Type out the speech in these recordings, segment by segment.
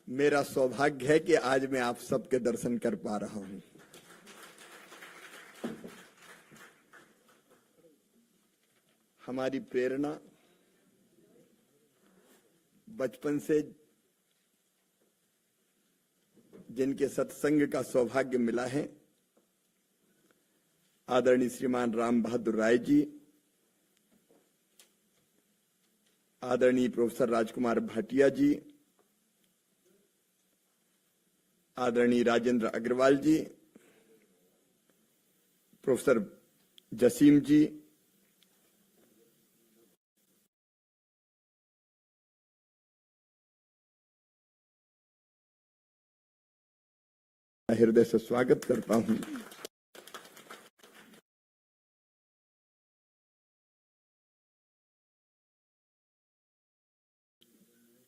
मेरा सौभाग्य है कि आज मैं आप सबके दर्शन कर पा रहा हूं। हमारी प्रेरणा बचपन से जिनके सत्संग का सौभाग्य मिला है, आदरणीय श्रीमान राम बहादुर राय जी, आदरणीय प्रोफेसर राजकुमार भाटिया जी, आदरणीय राजेंद्र अग्रवाल जी, प्रोफेसर जसीम जी, हृदय से स्वागत करता हूं।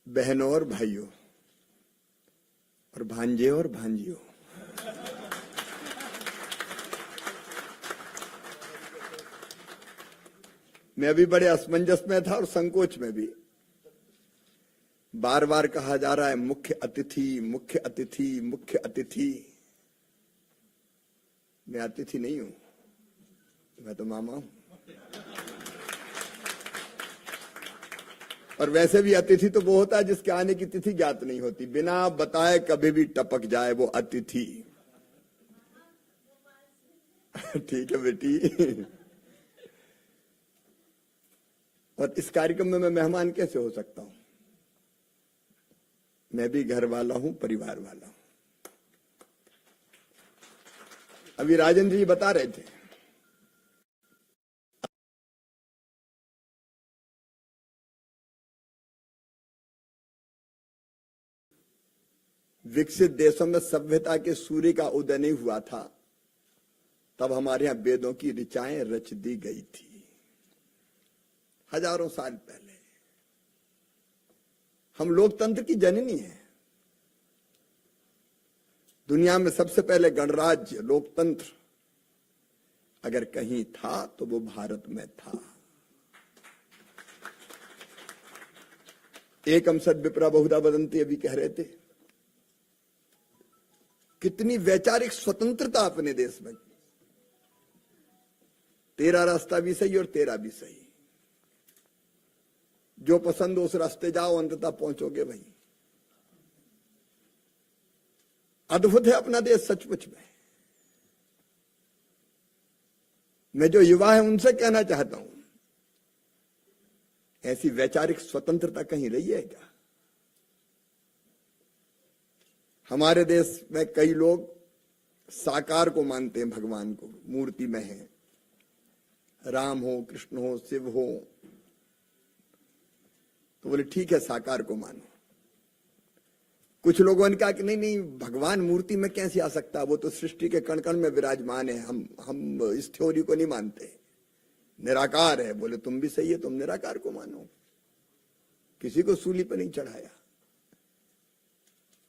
बहनों और भाइयों और भांजे और भांजियों, मैं अभी बड़े असमंजस में था और संकोच में भी। बार बार कहा जा रहा है मुख्य अतिथि, मुख्य अतिथि, मुख्य अतिथि। मैं अतिथि नहीं हूं, मैं तो मामा हूं। और वैसे भी अतिथि तो वो होता है जिसके आने की तिथि ज्ञात नहीं होती, बिना बताए कभी भी टपक जाए, वो अतिथि। ठीक है बेटी। और इस कार्यक्रम में मैं मेहमान कैसे हो सकता हूं? मैं भी घर वाला हूं, परिवार वाला हूं। अभी राजेंद्र जी बता रहे थे, विकसित देशों में सभ्यता के सूर्य का उदय नहीं हुआ था, तब हमारे यहां वेदों की ऋचाएं रच दी गई थी। हजारों साल पहले हम लोकतंत्र की जननी हैं। दुनिया में सबसे पहले गणराज्य, लोकतंत्र अगर कहीं था तो वो भारत में था। एकम सद विप्रा बहुधा वदन्ति, अभी कह रहे थे। कितनी वैचारिक स्वतंत्रता अपने देश में। तेरा रास्ता भी सही और तेरा भी सही, जो पसंद हो उस रास्ते जाओ, अंततः पहुंचोगे वहीं। अद्भुत है अपना देश सचमुच में। मैं जो युवा है उनसे कहना चाहता हूं, ऐसी वैचारिक स्वतंत्रता कहीं रही है क्या? हमारे देश में कई लोग साकार को मानते हैं, भगवान को मूर्ति में है। राम हो, कृष्ण हो, शिव हो, तो बोले ठीक है साकार को मानो। कुछ लोगों ने कहा कि नहीं नहीं, भगवान मूर्ति में कैसे आ सकता है, वो तो सृष्टि के कण कण में विराजमान है, हम इस थ्योरी को नहीं मानते, निराकार है। बोले तुम भी सही है, तुम निराकार को मानो, किसी को सूली पर नहीं चढ़ाया।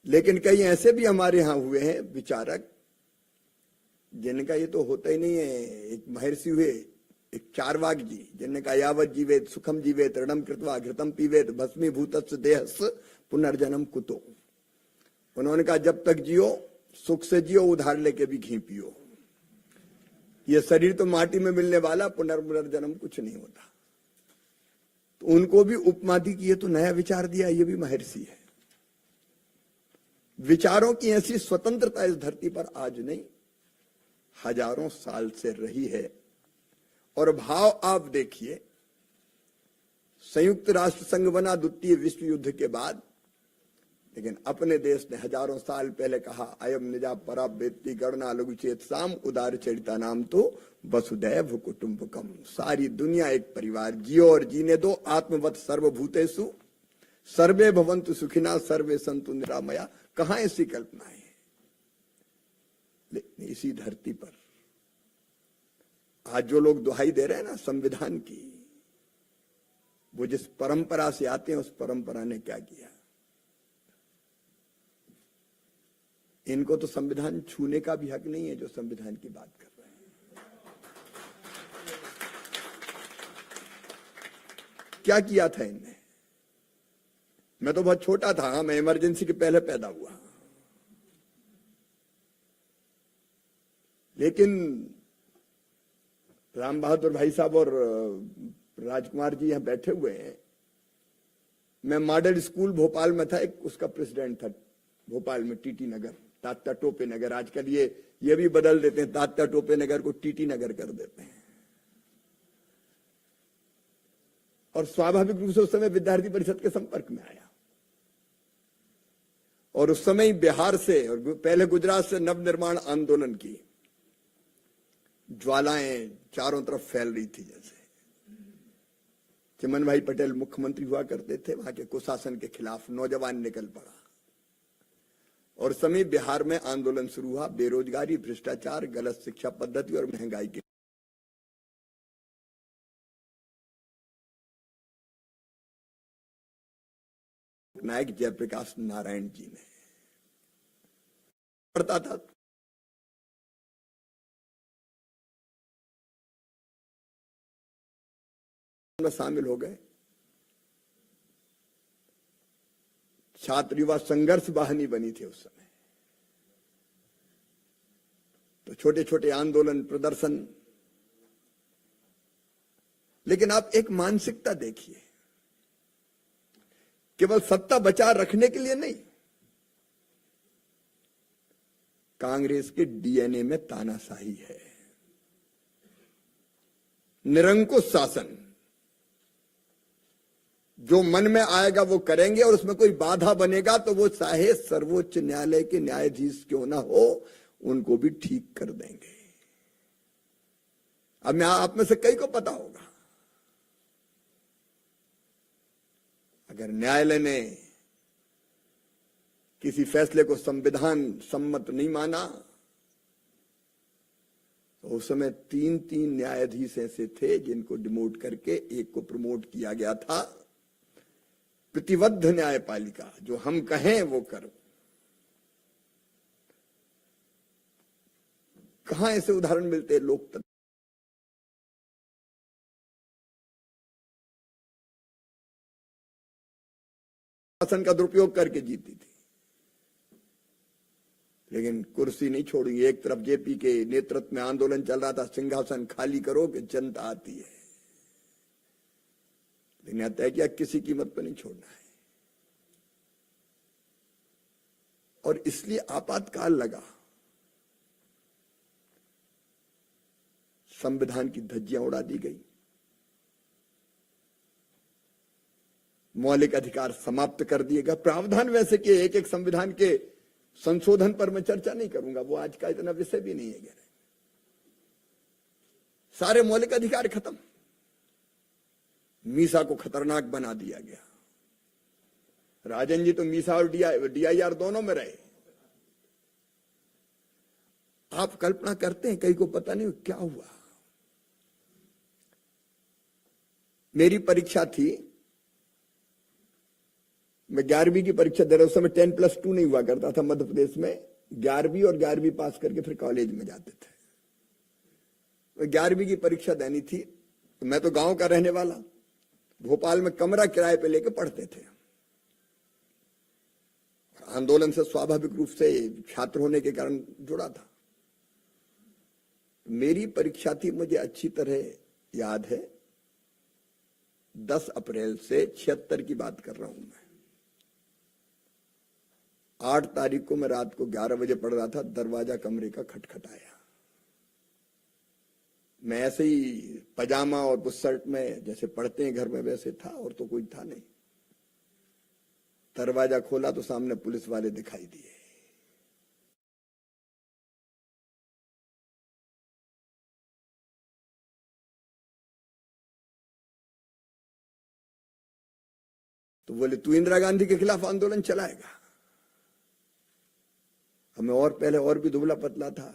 लेकिन कई ऐसे भी हमारे यहां हुए हैं विचारक, जिनका ये तो होता ही नहीं है। एक महर्षि हुए, एक चारवाक जी, जिनने कहा यावत जीवेत सुखम जीवेत ऋणम कृत्वा घृतम पीवेत भस्मीभूतस्य देहस्य पुनर्जन्म कुतो। उन्होंने कहा जब तक जियो सुख से जियो, उधार लेके भी घी पियो। ये शरीर तो माटी में मिलने वाला, पुनर्जन्म कुछ नहीं होता। तो उनको भी उपमा दी कि ये तो नया विचार दिया, ये भी महर्षि है। विचारों की ऐसी स्वतंत्रता इस धरती पर आज नहीं, हजारों साल से रही है। और भाव आप देखिए, संयुक्त राष्ट्र संघ बना द्वितीय विश्व युद्ध के बाद, लेकिन अपने देश ने हजारों साल पहले कहा अयम निजा परा वेत्ति गणना लघु चेत साम उदार चरिता नाम तो वसुदैव कुटुंबकम। सारी दुनिया एक परिवार, जियो और जीने दो, आत्मवत सर्वभूतेषु सर्वे भवन्तु सुखिना सर्वे सन्तु निरामया। कहां ऐसी कल्पनाएं हैं? लेकिन इसी धरती पर आज जो लोग दुहाई दे रहे हैं ना संविधान की, वो जिस परंपरा से आते हैं उस परंपरा ने क्या किया? इनको तो संविधान छूने का भी हक नहीं है जो संविधान की बात कर रहे हैं। क्या किया था इनने? मैं तो बहुत छोटा था, मैं इमरजेंसी के पहले पैदा हुआ। लेकिन राम बहादुर भाई साहब और राजकुमार जी यहां बैठे हुए हैं। मैं मॉडल स्कूल भोपाल में था, एक उसका प्रेसिडेंट था भोपाल में, टीटी नगर, तात्या टोपे नगर। आजकल ये भी बदल देते हैं, तात्या टोपे नगर को टीटी नगर कर देते हैं। और स्वाभाविक रूप से उस समय विद्यार्थी परिषद के संपर्क में आया। और उस समय बिहार से और पहले गुजरात से नवनिर्माण आंदोलन की ज्वालाएं चारों तरफ फैल रही थी। जैसे चिमन भाई पटेल मुख्यमंत्री हुआ करते थे, वहां के कुशासन के खिलाफ नौजवान निकल पड़ा। और समय बिहार में आंदोलन शुरू हुआ, बेरोजगारी, भ्रष्टाचार, गलत शिक्षा पद्धति और महंगाई के। नायक जयप्रकाश नारायण जी ने पढ़ता था, में शामिल हो गए। छात्र युवा संघर्ष वाहिनी बनी थी उस समय। तो छोटे छोटे आंदोलन, प्रदर्शन। लेकिन आप एक मानसिकता देखिए, केवल सत्ता बचा रखने के लिए नहीं, कांग्रेस के डीएनए में तानाशाही है, निरंकुश शासन। जो मन में आएगा वो करेंगे, और उसमें कोई बाधा बनेगा तो वो चाहे सर्वोच्च न्यायालय के न्यायाधीश क्यों ना हो, उनको भी ठीक कर देंगे। अब मैं आप में से कई को पता होगा, अगर न्यायालय ने किसी फैसले को संविधान सम्मत नहीं माना, तो उस समय 3 न्यायाधीश ऐसे थे जिनको डिमोट करके एक को प्रमोट किया गया था। प्रतिबद्ध न्यायपालिका, जो हम कहें वो करो। कहां ऐसे उदाहरण मिलते हैं लोकतंत्र? शासन का दुरुपयोग करके जीती थी, लेकिन कुर्सी नहीं छोड़ेंगे। एक तरफ जेपी के नेतृत्व में आंदोलन चल रहा था, सिंहासन खाली करो कि जनता आती है। लेकिन तय किया किसी कीमत पर नहीं छोड़ना है। और इसलिए आपातकाल लगा, संविधान की धज्जियां उड़ा दी गई, मौलिक अधिकार समाप्त कर दिए गए। प्रावधान वैसे कि एक एक संविधान के संशोधन पर मैं चर्चा नहीं करूंगा, वो आज का इतना विषय भी नहीं है। सारे मौलिक अधिकार खत्म, मीसा को खतरनाक बना दिया गया। राजन जी तो मीसा और डीआईआर दोनों में रहे। आप कल्पना करते हैं, कई को पता नहीं क्या हुआ। मेरी परीक्षा थी, मैं 11वीं की परीक्षा दे रहा, उस समय 10+2 नहीं हुआ करता था मध्य प्रदेश में। 11वीं और 11वीं पास करके फिर कॉलेज में जाते थे। 11वीं की परीक्षा देनी थी, तो मैं तो गांव का रहने वाला, भोपाल में कमरा किराए पे लेके पढ़ते थे। आंदोलन से स्वाभाविक रूप से छात्र होने के कारण जुड़ा था। मेरी परीक्षा थी, मुझे अच्छी तरह याद है, 10 अप्रैल से 76 की बात कर रहा हूं मैं। 8 तारीख को मैं रात को 11 बजे पढ़ रहा था, दरवाजा कमरे का खटखटाया। मैं ऐसे ही पजामा और बुशर्ट में जैसे पढ़ते हैं घर में वैसे था, और तो कोई था नहीं। दरवाजा खोला तो सामने पुलिस वाले दिखाई दिए। तो बोले तू इंदिरा गांधी के खिलाफ आंदोलन चलाएगा। हमें और पहले और भी दुबला पतला था।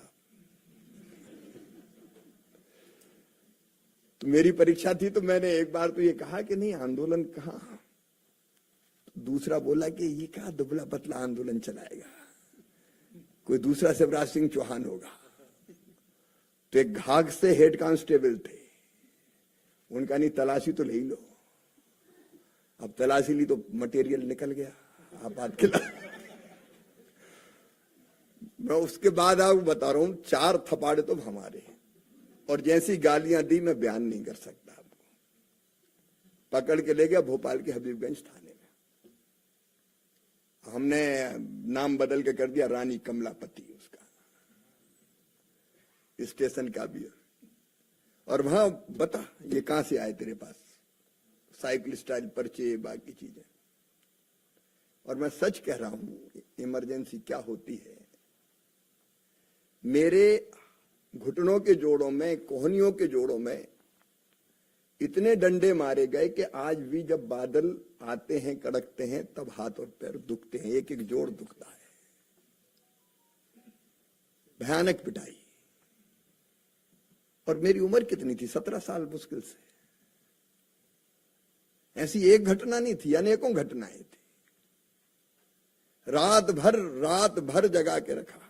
तो मेरी परीक्षा थी, तो मैंने एक बार तो ये कहा कि नहीं आंदोलन कहां। दूसरा बोला कि ये क्या दुबला पतला आंदोलन चलाएगा, कोई दूसरा शिवराज सिंह चौहान होगा। तो एक घाघ से हेड कांस्टेबल थे, उनका नहीं तलाशी तो ले लो। अब तलाशी ली तो मटेरियल निकल गया आपातकाल। मैं उसके बाद आपको बता रहा हूं, 4 थपाड़े तो हमारे, और जैसी गालियां दी मैं बयान नहीं कर सकता आपको। पकड़ के ले गया भोपाल के हबीबगंज थाने में, हमने नाम बदल के कर दिया रानी कमलापति उसका, स्टेशन का भी। और वहां बता ये कहां से आए तेरे पास, साइकिल स्टाइल पर्चे बाकी चीजें। और मैं सच कह रहा हूं, इमरजेंसी क्या होती है। मेरे घुटनों के जोड़ों में, कोहनियों के जोड़ों में इतने डंडे मारे गए कि आज भी जब बादल आते हैं, कड़कते हैं, तब हाथ और पैर दुखते हैं, एक एक जोड़ दुखता है। भयानक पिटाई। और मेरी उम्र कितनी थी, 17 साल मुश्किल से। ऐसी एक घटना नहीं थी, अनेकों घटनाएं थी। रात भर जगा के रखा,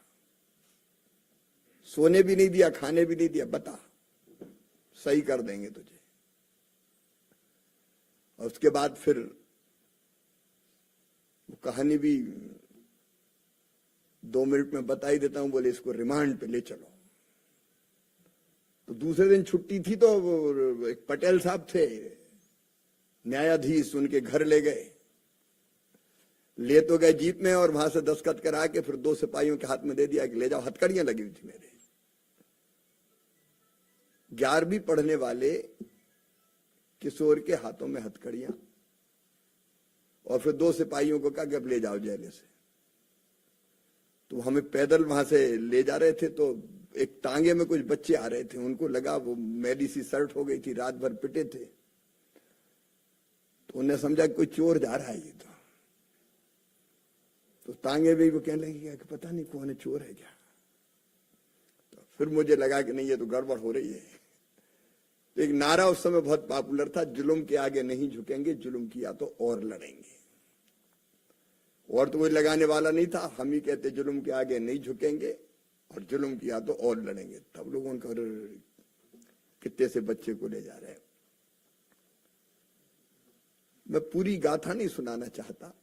सोने भी नहीं दिया, खाने भी नहीं दिया। बता, सही कर देंगे तुझे। और उसके बाद फिर वो कहानी भी 2 मिनट में बता ही देता हूं। बोले इसको रिमांड पे ले चलो। तो दूसरे दिन छुट्टी थी, तो एक पटेल साहब थे न्यायाधीश, उनके घर ले गए। ले तो गए जीप में, और वहां से दस्तखत करा के फिर 2 सिपाहियों के हाथ में दे दिया कि ले जाओ। हथकड़ियां लगी हुई थी मेरे। 11वीं पढ़ने वाले किशोर के हाथों में हथकड़ियां, और फिर 2 सिपाहियों को कहा कि अब ले जाओ जेल से। तो हमें पैदल वहां से ले जा रहे थे, तो एक टांगे में कुछ बच्चे आ रहे थे, उनको लगा वो मैली सी शर्ट हो गई थी, रात भर पिटे थे, तो उन्हें समझा कि कोई चोर जा रहा है ये। तो टांगे भी वो कहने लगे कि पता नहीं कौन है, चोर है क्या। तो फिर मुझे लगा कि नहीं, ये तो गड़बड़ हो रही है। तो एक नारा उस समय बहुत पॉपुलर था, जुल्म के आगे नहीं झुकेंगे, जुल्म किया तो और लड़ेंगे। और तो कोई लगाने वाला नहीं था, हम ही कहते जुल्म के आगे नहीं झुकेंगे, और जुल्म किया तो और लड़ेंगे। तब लोगों ने कितने से बच्चे को ले जा रहे हैं। मैं पूरी गाथा नहीं सुनाना चाहता।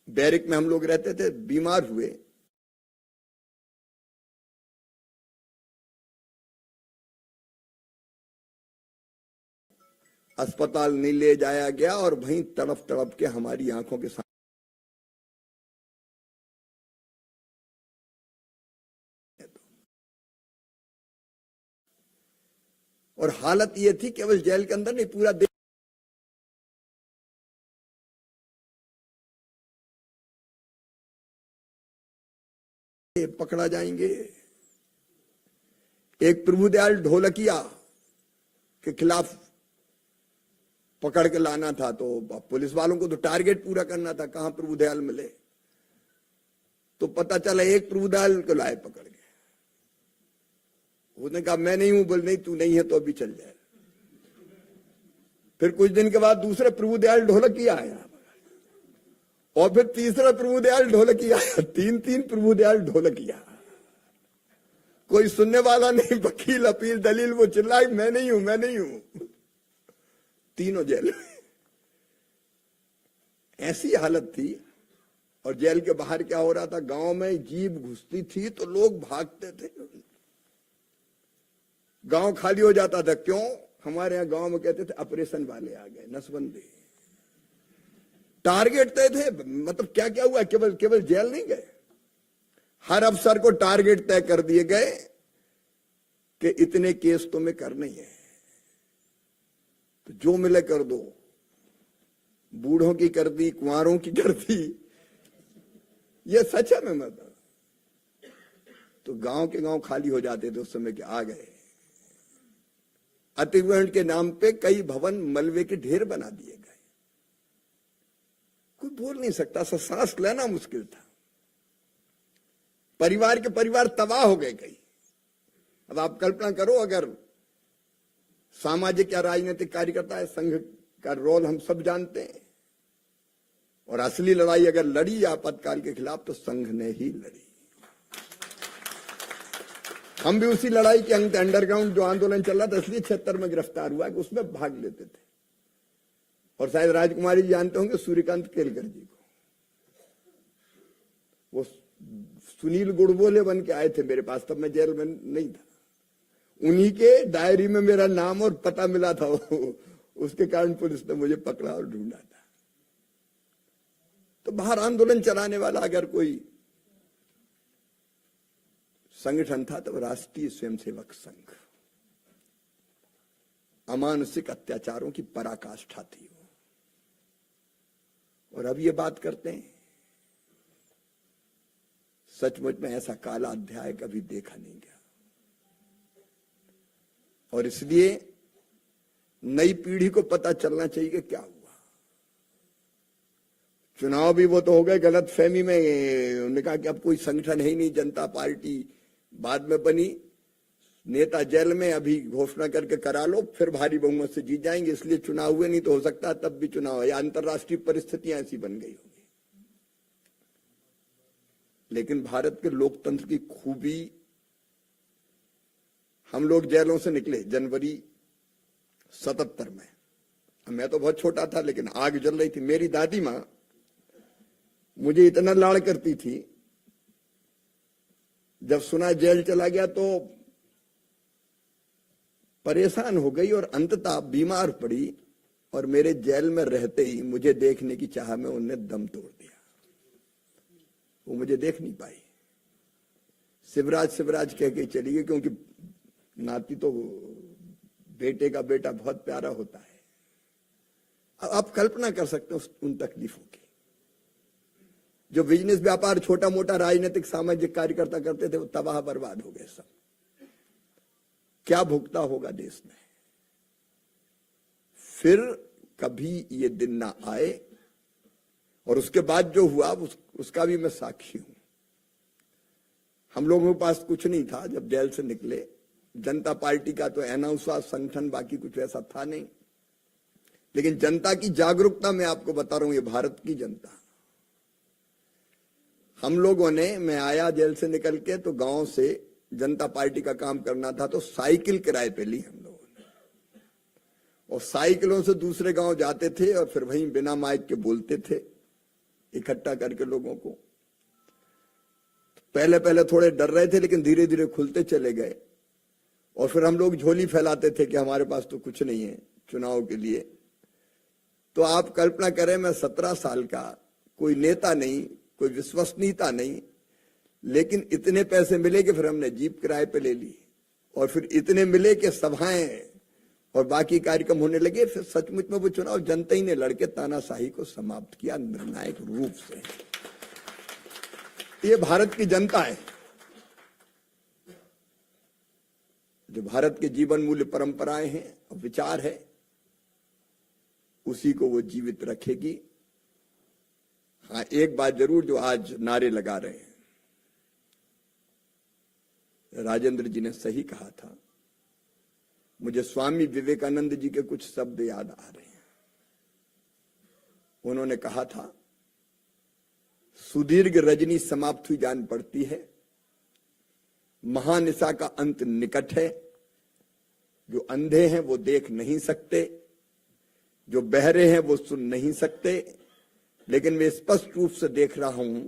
बैरिक में हम लोग रहते थे, बीमार हुए, अस्पताल नहीं ले जाया गया, और वहीं तड़प तड़प के हमारी आंखों के सामने। और हालत ये थी, केवल जेल के अंदर नहीं, पूरा देश पकड़ा जाएंगे। एक प्रभुदयाल ढोलकिया के खिलाफ पकड़ के लाना था, तो पुलिस वालों को तो टारगेट पूरा करना था, कहां प्रभुदयाल मिले। तो पता चला एक प्रभुदयाल को लाए पकड़ के। उसने कहा मैं नहीं हूं। बोल नहीं, तू नहीं है तो अभी चल जाए। फिर कुछ दिन के बाद दूसरा प्रभुदयाल ढोलकिया आया, और फिर तीसरा प्रभुदयाल ढोलकिया आया। 3 प्रभुदयाल ढोलकिया। कोई सुनने वाला नहीं, वकील अपील दलील, वो चिल्लाई मैं नहीं हूं, मैं नहीं हूं। तीनों जेल में। ऐसी हालत थी। और जेल के बाहर क्या हो रहा था, गांव में जीप घुसती थी तो लोग भागते थे, गांव खाली हो जाता था। क्यों? हमारे यहां गांव में कहते थे ऑपरेशन वाले आ गए, नसबंदी। टारगेट तय थे, मतलब क्या क्या हुआ, केवल जेल नहीं गए, हर अफसर को टारगेट तय कर दिए गए कि इतने केस तुम्हें करने ही है, तो जो मिले कर दो। बूढ़ों की कर दी, कुंवारों की कर दी, ये सच है। मैं बता, तो गांव के गांव खाली हो जाते थे उस समय के। आ गए अतिक्रमण के नाम पे कई भवन मलबे के ढेर बना दिए गए। कोई बोल नहीं सकता, सांस लेना मुश्किल था। परिवार के परिवार तबाह हो गए कई। अब आप कल्पना करो, अगर सामाजिक या राजनीतिक कार्यकर्ता है, संघ का रोल हम सब जानते हैं, और असली लड़ाई अगर लड़ी आपातकाल के खिलाफ तो संघ ने ही लड़ी। हम भी उसी लड़ाई के अंग, अंडरग्राउंड जो आंदोलन चल रहा था इसलिए 76 में गिरफ्तार हुआ कि उसमें भाग लेते थे। और शायद राजकुमारी जी जानते होंगे सूर्यकांत केलकर जी को, वो सुनील गुड़बोले बन के आए थे मेरे पास, तब मैं जेल में नहीं था। उन्हीं के डायरी में मेरा नाम और पता मिला था, उसके कारण पुलिस ने मुझे पकड़ा और ढूंढा था। तो बाहर आंदोलन चलाने वाला अगर कोई संगठन था तो राष्ट्रीय स्वयंसेवक संघ, अमानुषिक अत्याचारों की पराकाष्ठा थी वो। और अब ये बात करते हैं, सचमुच में ऐसा काला अध्याय कभी देखा नहीं गया। और इसलिए नई पीढ़ी को पता चलना चाहिए कि क्या हुआ। चुनाव भी वो तो हो गए गलत फहमी में, उन्होंने कहा कि अब कोई संगठन है ही नहीं, जनता पार्टी बाद में बनी, नेता जेल में, अभी घोषणा करके करा लो, फिर भारी बहुमत से जीत जाएंगे, इसलिए चुनाव हुए, नहीं तो हो सकता है तब भी चुनाव है, या अंतर्राष्ट्रीय परिस्थितियां ऐसी बन गई होंगी। लेकिन भारत के लोकतंत्र की खूबी, हम लोग जेलों से निकले जनवरी 77 में, मैं तो बहुत छोटा था लेकिन आग जल रही थी। मेरी दादी माँ मुझे इतना लाड़ करती थी, जब सुना जेल चला गया तो परेशान हो गई और अंततः बीमार पड़ी, और मेरे जेल में रहते ही मुझे देखने की चाह में उनने दम तोड़ दिया। वो मुझे देख नहीं पाई, शिवराज शिवराज कह के चली गई, क्योंकि नाती तो बेटे का बेटा बहुत प्यारा होता है। अब आप कल्पना कर सकते हो उन तकलीफों की। जो बिजनेस व्यापार छोटा मोटा राजनीतिक सामाजिक कार्यकर्ता करते थे वो तबाह बर्बाद हो गए सब। क्या भुगता होगा देश ने। फिर कभी ये दिन ना आए, और उसके बाद जो हुआ उसका भी मैं साक्षी हूं। हम लोगों के पास कुछ नहीं था जब जेल से निकले, जनता पार्टी का तो अनाउंस हुआ संगठन, बाकी कुछ ऐसा था नहीं। लेकिन जनता की जागरूकता, मैं आपको बता रहा हूं, ये भारत की जनता, हम लोगों ने, मैं आया जेल से निकल के तो गांव से जनता पार्टी का काम करना था, तो साइकिल किराए पे ली हम लोगों ने, और साइकिलों से दूसरे गांव जाते थे और फिर वहीं बिना माइक के बोलते थे इकट्ठा करके लोगों को। पहले पहले थोड़े डर रहे थे लेकिन धीरे धीरे खुलते चले गए, और फिर हम लोग झोली फैलाते थे कि हमारे पास तो कुछ नहीं है चुनाव के लिए। तो आप कल्पना करें, मैं 17 साल का, कोई नेता नहीं, कोई विश्वसनीयता नहीं, लेकिन इतने पैसे मिले कि फिर हमने जीप किराए पे ले ली, और फिर इतने मिले कि सभाएं और बाकी कार्यक्रम होने लगे। फिर सचमुच में वो चुनाव जनता ही ने लड़के तानाशाही को समाप्त किया निर्णायक रूप से। ये भारत की जनता है जो भारत के जीवन मूल्य परंपराएं हैं और विचार है, उसी को वो जीवित रखेगी। हाँ, एक बात जरूर, जो आज नारे लगा रहे हैं, राजेंद्र जी ने सही कहा था। मुझे स्वामी विवेकानंद जी के कुछ शब्द याद आ रहे हैं। उन्होंने कहा था, सुदीर्घ रजनी समाप्त हुई जान पड़ती है, महानिशा का अंत निकट है, जो अंधे हैं वो देख नहीं सकते, जो बहरे हैं वो सुन नहीं सकते, लेकिन मैं स्पष्ट रूप से देख रहा हूं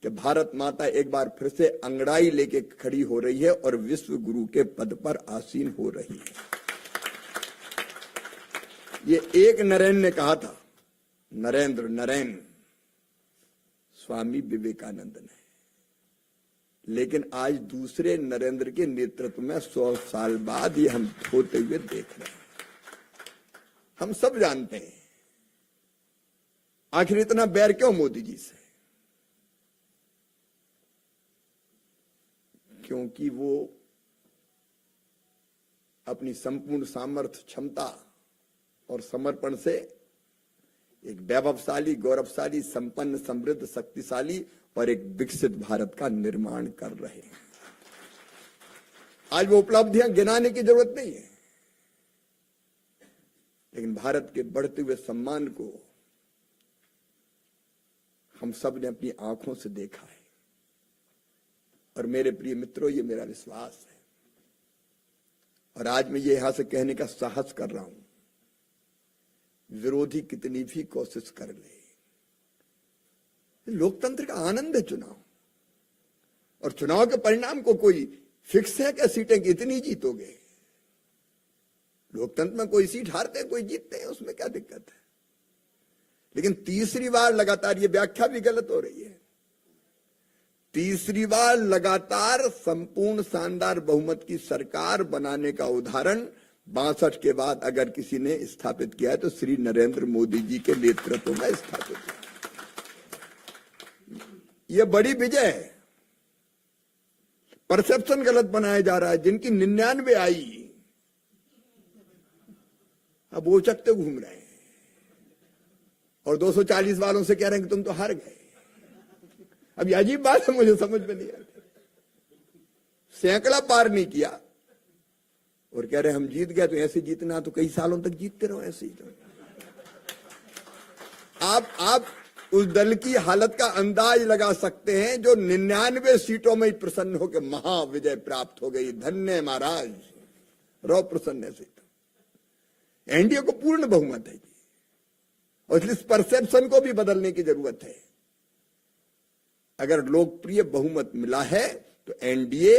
कि भारत माता एक बार फिर से अंगड़ाई लेके खड़ी हो रही है और विश्व गुरु के पद पर आसीन हो रही है। ये एक नरेन ने कहा था, नरेन स्वामी विवेकानंद ने, लेकिन आज दूसरे नरेंद्र के नेतृत्व में 100 साल बाद ये हम होते हुए देख रहे हैं। हम सब जानते हैं आखिर इतना बैर क्यों मोदी जी से। क्योंकि वो अपनी संपूर्ण सामर्थ्य, क्षमता और समर्पण से एक वैभवशाली, गौरवशाली, संपन्न, समृद्ध, शक्तिशाली और एक विकसित भारत का निर्माण कर रहे हैं। आज वो उपलब्धियां गिनाने की जरूरत नहीं है, लेकिन भारत के बढ़ते हुए सम्मान को हम सब ने अपनी आंखों से देखा है। और मेरे प्रिय मित्रों, ये मेरा विश्वास है और आज मैं ये यहां से कहने का साहस कर रहा हूं, विरोधी कितनी भी कोशिश कर ले, लोकतंत्र का आनंद है चुनाव। और चुनाव के परिणाम को कोई फिक्स है क्या सीटें कितनी जीतोगे? लोकतंत्र में कोई सीट हारते हैं, कोई जीतते हैं, उसमें क्या दिक्कत है? लेकिन तीसरी बार लगातार, ये व्याख्या भी गलत हो रही है, तीसरी बार लगातार संपूर्ण शानदार बहुमत की सरकार बनाने का उदाहरण 62 के बाद अगर किसी ने स्थापित किया है तो श्री नरेंद्र मोदी जी के नेतृत्व में स्थापित किया। यह बड़ी विजय है। परसेप्शन गलत बनाया जा रहा है। जिनकी 99 आई, अब वो चकते घूम रहे हैं और 240 वालों से कह रहे हैं कि तुम तो हार गए। अब ये अजीब बात है, मुझे समझ में नहीं आती। सैकड़ा पार नहीं किया और कह रहे हम जीत गए, तो ऐसे जीतना तो कई सालों तक जीतते रहो ऐसे ही। तो आप उस दल की हालत का अंदाज लगा सकते हैं जो 99 सीटों में ही प्रसन्न होकर महाविजय प्राप्त हो गई। धन्य महाराज, रहो प्रसन्न से। एनडीए को पूर्ण बहुमत है जी, और इसलिए परसेप्शन को भी बदलने की जरूरत है। अगर लोकप्रिय बहुमत मिला है तो एनडीए